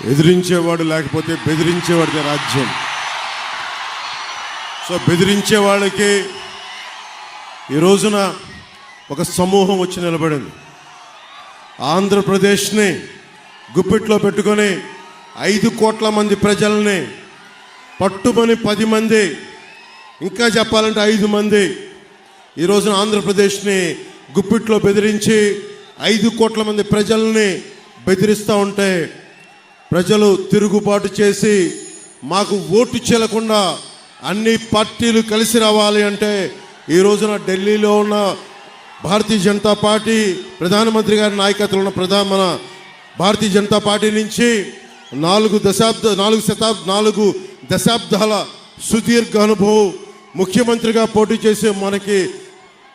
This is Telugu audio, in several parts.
ఎదిరించేవాడు లేకపోతే బెదిరించేవాడిదే రాజ్యం. సో బెదిరించే వాళ్ళకి ఈ రోజున ఒక సమూహం వచ్చి నిలబడింది. ఆంధ్రప్రదేశ్ని గుప్పిట్లో పెట్టుకొని 5 కోట్ల మంది ప్రజల్ని పట్టుమని 10 మంది, ఇంకా చెప్పాలంటే 5 మంది ఈ రోజున ఆంధ్రప్రదేశ్ని గుప్పిట్లో బెదిరించి 5 కోట్ల మంది ప్రజల్ని బెదిరిస్తూ ఉంటే ప్రజలు తిరుగుబాటు చేసి మాకు ఓటు చెల్లకుండా అన్ని పార్టీలు కలిసి రావాలి అంటే ఈ రోజున ఢిల్లీలో ఉన్న భారతీయ జనతా పార్టీ ప్రధానమంత్రి గారి నాయకత్వంలో మన భారతీయ జనతా పార్టీ నుంచి 4 దశాబ్దాల సుదీర్ఘ అనుభవం ముఖ్యమంత్రిగా పోటీ చేసే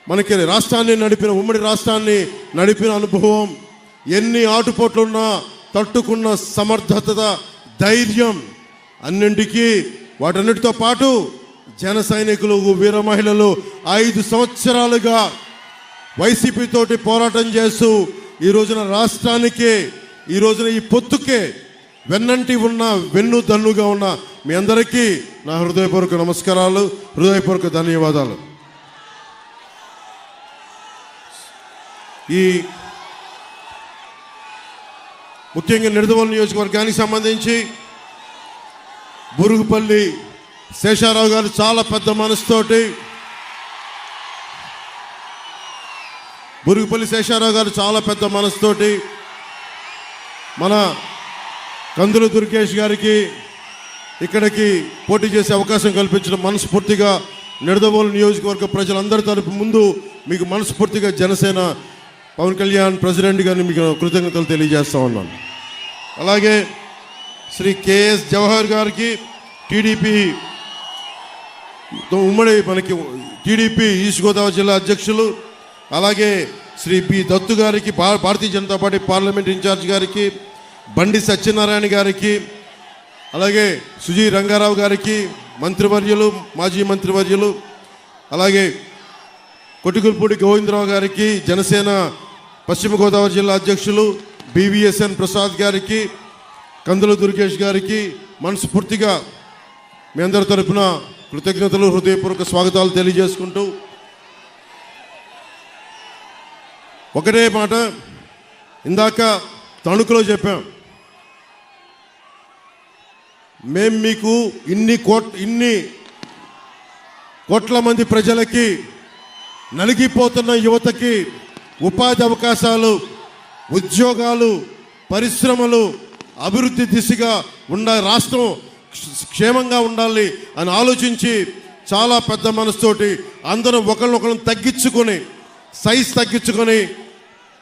మనకి రాష్ట్రాన్ని నడిపిన, ఉమ్మడి రాష్ట్రాన్ని నడిపిన అనుభవం, ఎన్ని ఆటుపోట్లున్నా తట్టుకున్న సమర్థత, ధైర్యం, అన్నింటికీ వాటన్నిటితో పాటు జన సైనికులు, వీర మహిళలు 5 సంవత్సరాలుగా వైసీపీ తోటి పోరాటం చేస్తూ ఈ రోజున రాష్ట్రానికి, ఈ రోజున ఈ పొత్తుకే వెన్నంటి ఉన్న, వెన్నుదన్నుగా ఉన్న మీ అందరికీ నా హృదయపూర్వక నమస్కారాలు, హృదయపూర్వక ధన్యవాదాలు. ఈ ముఖ్యంగా నిడదవోలు నియోజకవర్గానికి సంబంధించి బురుగుపల్లి శేషారావు గారు చాలా పెద్ద మనసుతోటి, బురుగుపల్లి శేషారావు గారు చాలా పెద్ద మనసుతోటి మన కందుల దుర్గేష్ గారికి ఇక్కడికి పోటీ చేసే అవకాశం కల్పించడం మనస్ఫూర్తిగా నిడదవోలు నియోజకవర్గ ప్రజలందరి తరపు ముందు మీకు మనస్ఫూర్తిగా జనసేన పవన్ కళ్యాణ్ ప్రెసిడెంట్ గారిని మీకు కృతజ్ఞతలు తెలియజేస్తా ఉన్నాను. అలాగే శ్రీ కేఎస్ జవహర్ గారికి టీడీపీ ఉమ్మడి టీడీపీ ఈస్ట్ గోదావరి జిల్లా అధ్యక్షులు, అలాగే శ్రీ బి దత్తు గారికి Bharatiya Janata party parliament incharge గారికి, బండి సత్యనారాయణ గారికి, అలాగే సుజీ రంగారావు గారికి మంత్రివర్యులు, మాజీ మంత్రివర్యులు, అలాగే కొట్టిగుల్పూడి గోవిందరావు గారికి జనసేన పశ్చిమ గోదావరి జిల్లా అధ్యక్షులు, బివిఎస్ఎన్ ప్రసాద్ గారికి, కందుల దుర్గేష్ గారికి మనస్ఫూర్తిగా మీ అందరి తరఫున కృతజ్ఞతలు, హృదయపూర్వక స్వాగతాలు తెలియజేసుకుంటూ ఒకటే మాట ఇందాక తణుకులో చెప్పాం, మేము మీకు ఇన్ని కోట్ల మంది ప్రజలకి, నలిగిపోతున్న యువతకి ఉపాధి అవకాశాలు, ఉద్యోగాలు, పరిశ్రమలు, అభివృద్ధి దిశగా రాష్ట్రం క్షేమంగా ఉండాలి అని ఆలోచించి చాలా పెద్ద మనసుతోటి అందరం ఒకరినొకరు తగ్గించుకొని, సైజ్ తగ్గించుకొని,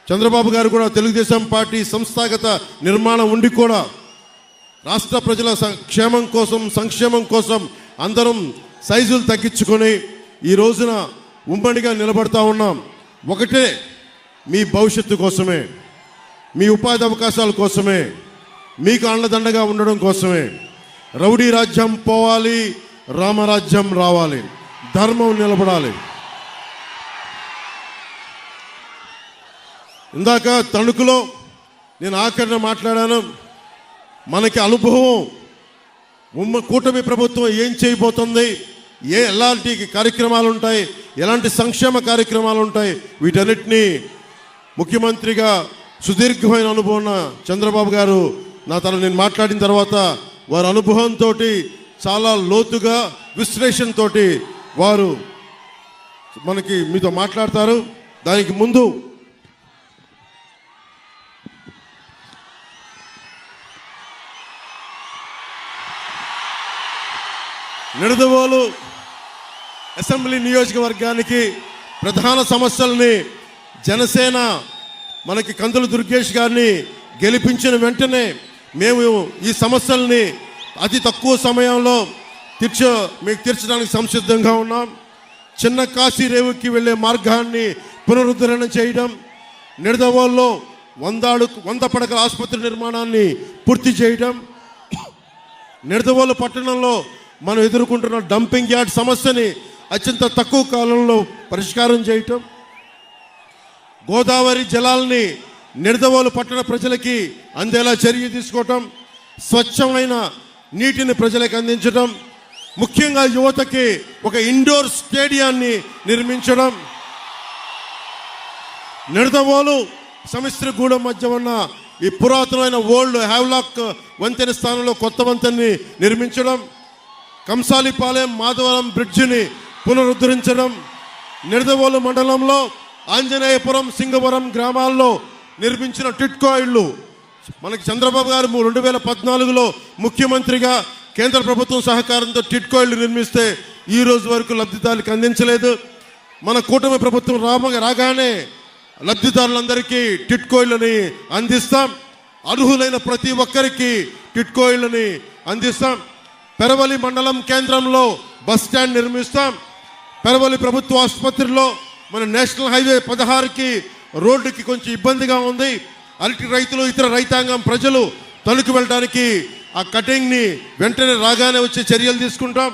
చంద్రబాబు గారు కూడా తెలుగుదేశం పార్టీ సంస్థాగత నిర్మాణం ఉండి కూడా రాష్ట్ర ప్రజల క్షేమం కోసం, సంక్షేమం కోసం అందరం సైజులు తగ్గించుకొని ఈ రోజున ఉమ్మడిగా నిలబడతా ఉన్నాం. ఒకటే, మీ భవిష్యత్తు కోసమే, మీ ఉపాధి అవకాశాల కోసమే, మీకు అండదండగా ఉండడం కోసమే. రౌడీ రాజ్యం పోవాలి, రామరాజ్యం రావాలి, ధర్మం నిలబడాలి. ఇందాక తణుకులో నేను ఆఖరణ మాట్లాడాను. మనకి అనుభవం, కూటమి ప్రభుత్వం ఏం చేయబోతుంది, ఎలాంటి కార్యక్రమాలు ఉంటాయి, ఎలాంటి సంక్షేమ కార్యక్రమాలు ఉంటాయి, వీటన్నిటినీ ముఖ్యమంత్రిగా సుదీర్ఘమైన అనుభవం ఉన్న చంద్రబాబు గారు నేను మాట్లాడిన తర్వాత వారి అనుభవంతో చాలా లోతుగా విశ్లేషణతో వారు మీతో మాట్లాడతారు. దానికి ముందు నిడదవోలు అసెంబ్లీ నియోజకవర్గానికి ప్రధాన సమస్యల్ని జనసేన మనకి కందుల దుర్గేష్ గారిని గెలిపించిన వెంటనే మేము ఈ సమస్యల్ని అతి తక్కువ సమయంలో మీకు తీర్చడానికి సంసిద్ధంగా ఉన్నాం. చిన్న కాశీ రేవుకి వెళ్ళే మార్గాన్ని పునరుద్ధరణ చేయడం, నిడదవోలులో 100 పడకల ఆసుపత్రి నిర్మాణాన్ని పూర్తి చేయడం, నిడదవోలు పట్టణంలో మనం ఎదుర్కొంటున్న డంపింగ్ యార్డ్ సమస్యని అత్యంత తక్కువ కాలంలో పరిష్కారం చేయటం, గోదావరి జలాల్ని నిడదవోలు పట్టణ ప్రజలకి అందేలా చర్య తీసుకోవటం, స్వచ్ఛమైన నీటిని ప్రజలకు అందించడం, ముఖ్యంగా యువతకి ఒక ఇండోర్ స్టేడియాన్ని నిర్మించడం, నిడదవోలు సమిశ్రగూడెం మధ్య ఉన్న ఈ పురాతనమైన ఓల్డ్ హ్యావ్లాక్ వంతెన స్థానంలో కొత్త వంతెనని నిర్మించడం, కంసాలిపాలెం మాధవరం బ్రిడ్జిని పునరుద్ధరించడం, నిడదవోలు మండలంలో ఆంజనేయపురం సింగవరం గ్రామాల్లో నిర్మించిన టిట్కో ఇళ్ళు మనకి చంద్రబాబు గారు 2014లో ముఖ్యమంత్రిగా కేంద్ర ప్రభుత్వం సహకారంతో టిట్కో ఇళ్ళు నిర్మిస్తే ఈ రోజు వరకు లబ్ధిదారులకు అందించలేదు. మన కూటమి ప్రభుత్వం రాగానే లబ్ధిదారులందరికీ టిట్కో ఇళ్ళని అందిస్తాం. అర్హులైన ప్రతి ఒక్కరికి టిట్కో ఇళ్ళని అందిస్తాం. పెరవలి మండలం కేంద్రంలో బస్ స్టాండ్ నిర్మిస్తాం. పెరవలి ప్రభుత్వ ఆసుపత్రిలో మన నేషనల్ హైవే 16కి రోడ్డుకి కొంచెం ఇబ్బందిగా ఉంది. అరటి రైతులు ఇతర రైతాంగం ప్రజలు తణుకు వెళ్ళడానికి ఆ కటింగ్ని వెంటనే రాగానే వచ్చే చర్యలు తీసుకుంటాం.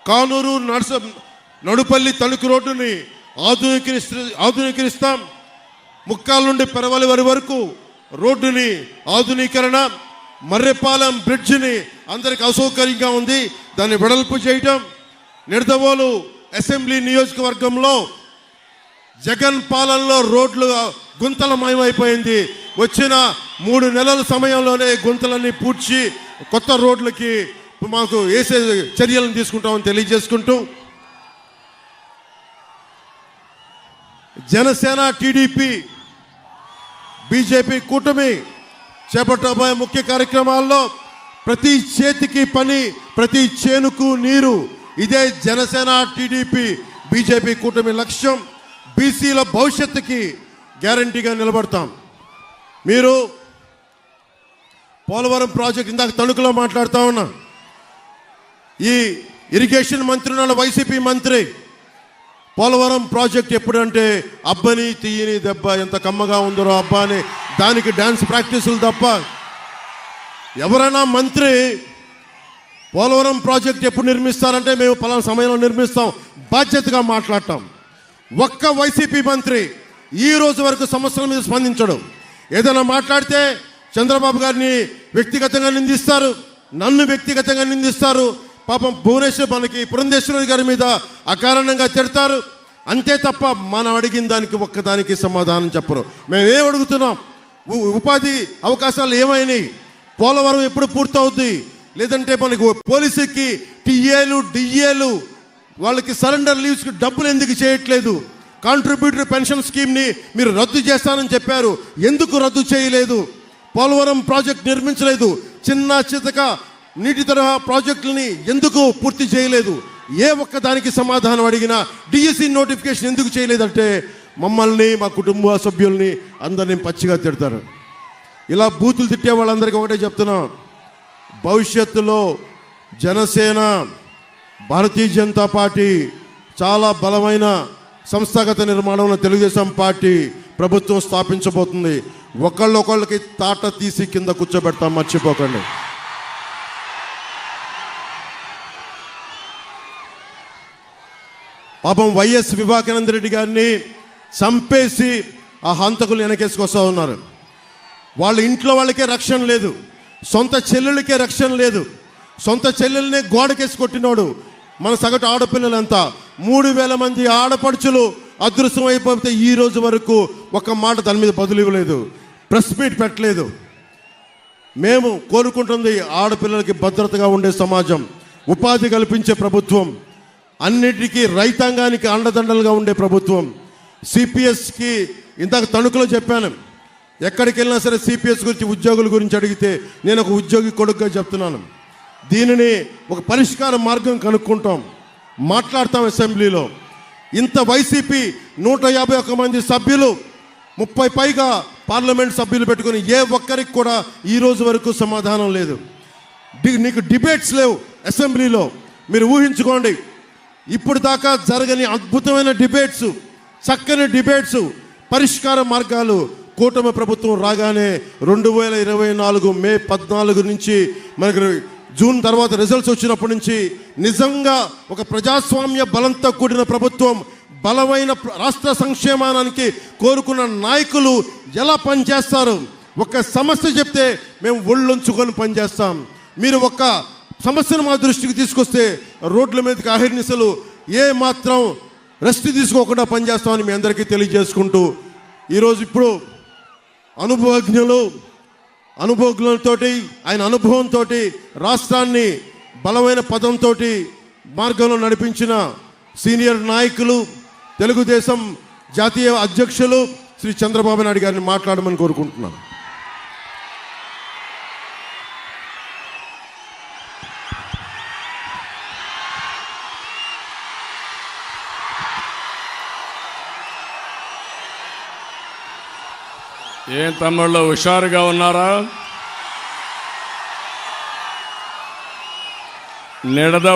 కానూరు నడుపల్లి తణుకు రోడ్డుని ఆధునీకరిస్తాం. ముక్కాల నుండి పెరవలి వరకు రోడ్డుని ఆధునీకరణ, మర్రెపాలెం బ్రిడ్జిని అందరికి అసౌకర్యంగా ఉంది, దాన్ని వెడల్పు చేయటం. నిడదవోలు అసెంబ్లీ నియోజకవర్గంలో జగన్ పాలనలో రోడ్లు గుంతలమయమైపోయింది. వచ్చిన 3 నెలల సమయంలోనే గుంతలన్నీ పూడ్చి కొత్త రోడ్లకి మాకు వేసే చర్యలను తీసుకుంటామని తెలియజేసుకుంటూ, జనసేన టీడీపీ బీజేపీ కూటమి చేపట్టబోయే ముఖ్య కార్యక్రమాల్లో ప్రతి చేతికి పని, ప్రతి చేనుకు నీరు, ఇదే జనసేన టీడీపీ బీజేపీ కూటమి లక్ష్యం. బీసీల భవిష్యత్తుకి గ్యారంటీగా నిలబడతాం. మీరు పోలవరం ప్రాజెక్ట్ ఇందాక తణుకులో మాట్లాడుతూ ఉన్నా, ఈ ఇరిగేషన్ మంత్రి ఉన్న వైసీపీ మంత్రి పోలవరం ప్రాజెక్ట్ ఎప్పుడంటే అబ్బని తీయని దెబ్బ ఎంత కమ్మగా ఉందో అబ్బా అని దానికి డ్యాన్స్ ప్రాక్టీసులు తప్ప ఎవరైనా మంత్రి పోలవరం ప్రాజెక్ట్ ఎప్పుడు నిర్మిస్తారంటే మేము పలానా సమయంలో నిర్మిస్తాం బాధ్యతగా మాట్లాడటం. ఒక్క వైసీపీ మంత్రి ఈ రోజు వరకు సమస్యల మీద స్పందించడం. ఏదైనా మాట్లాడితే చంద్రబాబు గారిని వ్యక్తిగతంగా నిందిస్తారు, నన్ను వ్యక్తిగతంగా నిందిస్తారు. పాపం భువనేశ్వర్ మనకి పురంధేశ్వరి గారి మీద అకారణంగా తిడతారు. అంతే తప్ప మనం అడిగిన దానికి ఒక్కదానికి సమాధానం చెప్పరు. మేము ఏం అడుగుతున్నాం? ఉపాధి అవకాశాలు ఏమైనాయి? పోలవరం ఎప్పుడు పూర్తవుద్ది? లేదంటే మనకు పోలీసుకి టీఏలు డిఏలు వాళ్ళకి సరెండర్ లీవ్స్కి డబ్బులు ఎందుకు చేయట్లేదు? కాంట్రిబ్యూటరీ పెన్షన్ స్కీమ్ని మీరు రద్దు చేస్తానని చెప్పారు, ఎందుకు రద్దు చేయలేదు? పోలవరం ప్రాజెక్ట్ నిర్మించలేదు, చిన్న చితక నీటి తరహా ప్రాజెక్టులని ఎందుకు పూర్తి చేయలేదు? ఏ ఒక్క దానికి సమాధానం అడిగినా డిఎస్సి నోటిఫికేషన్ ఎందుకు చేయలేదంటే మమ్మల్ని, మా కుటుంబ సభ్యుల్ని అందరినీ పచ్చిగా తిడతారు. ఇలా బూతులు తిట్టే వాళ్ళందరికీ ఒకటే చెప్తున్నాం, భవిష్యత్తులో జనసేన, భారతీయ జనతా పార్టీ చాలా బలమైన సంస్థాగత నిర్మాణంలో తెలుగుదేశం పార్టీ ప్రభుత్వం స్థాపించబోతుంది. ఒకళ్ళొకళ్ళకి తాట తీసి కింద కూర్చోబెడతాం, మర్చిపోకండి. పాపం వైఎస్ వివేకానంద రెడ్డి గారిని చంపేసి ఆ హంతకులు వెనకేసుకొస్తా ఉన్నారు. వాళ్ళ ఇంట్లో వాళ్ళకే రక్షణ లేదు, సొంత చెల్లెళ్ళకే రక్షణ లేదు. సొంత చెల్లెల్ని గోడకేసి కొట్టినోడు మన సగటు ఆడపిల్లలంతా 3000 మంది ఆడపడుచులు అదృశ్యం అయిపోతే ఈ రోజు వరకు ఒక మాట దాని మీద బదులు ఇవ్వలేదు, ప్రెస్ మీట్ పెట్టలేదు. మేము కోరుకుంటుంది ఆడపిల్లలకి భద్రతగా ఉండే సమాజం, ఉపాధి కల్పించే ప్రభుత్వం, అన్నిటికీ రైతాంగానికి అండదండలుగా ఉండే ప్రభుత్వం. సిపిఎస్కి ఇందాక తణుకులో చెప్పాను, ఎక్కడికి వెళ్ళినా సరే సిపిఎస్ గురించి, ఉద్యోగుల గురించి అడిగితే నేను ఒక ఉద్యోగి కొడుకుగా చెప్తున్నాను. దీనిని ఒక పరిష్కార మార్గం కనుక్కుంటాం, మాట్లాడతాం అసెంబ్లీలో. ఇంత వైసీపీ 151 మంది సభ్యులు, 30 పైగా పార్లమెంట్ సభ్యులు పెట్టుకుని ఏ ఒక్కరికి కూడా ఈ రోజు వరకు సమాధానం లేదు. నీకు డిబేట్స్ లేవు అసెంబ్లీలో. మీరు ఊహించుకోండి, ఇప్పుడు దాకా జరగని అద్భుతమైన డిబేట్స్, చక్కని డిబేట్స్, పరిష్కార మార్గాలు కూటమి ప్రభుత్వం రాగానే 2024 మే 14 నుంచి మనకు జూన్ తర్వాత రిజల్ట్స్ వచ్చినప్పటి నుంచి నిజంగా ఒక ప్రజాస్వామ్య బలంతో కూడిన ప్రభుత్వం, బలమైన రాష్ట్ర సంక్షేమానికి కోరుకున్న నాయకులు ఎలా పనిచేస్తారు, ఒక సమస్య చెప్తే మేము ఒళ్ళొంచుకొని పనిచేస్తాం. మీరు ఒక్క సమస్యను మా దృష్టికి తీసుకొస్తే రోడ్ల మీదకి అహిర్నిశలు ఏ మాత్రం రెస్ట్ తీసుకోకుండా పనిచేస్తామని మీ అందరికీ తెలియజేసుకుంటూ ఈరోజు ఇప్పుడు అనుభవజ్ఞులతోటి ఆయన అనుభవంతో రాష్ట్రాన్ని బలమైన పదంతో మార్గంలో నడిపించిన సీనియర్ నాయకులు తెలుగుదేశం జాతీయ అధ్యక్షులు శ్రీ చంద్రబాబు నాయుడు గారిని మాట్లాడమని కోరుకుంటున్నాను. ఏం తమ్ముళ్ళు హుషారుగా ఉన్నారా? నిడద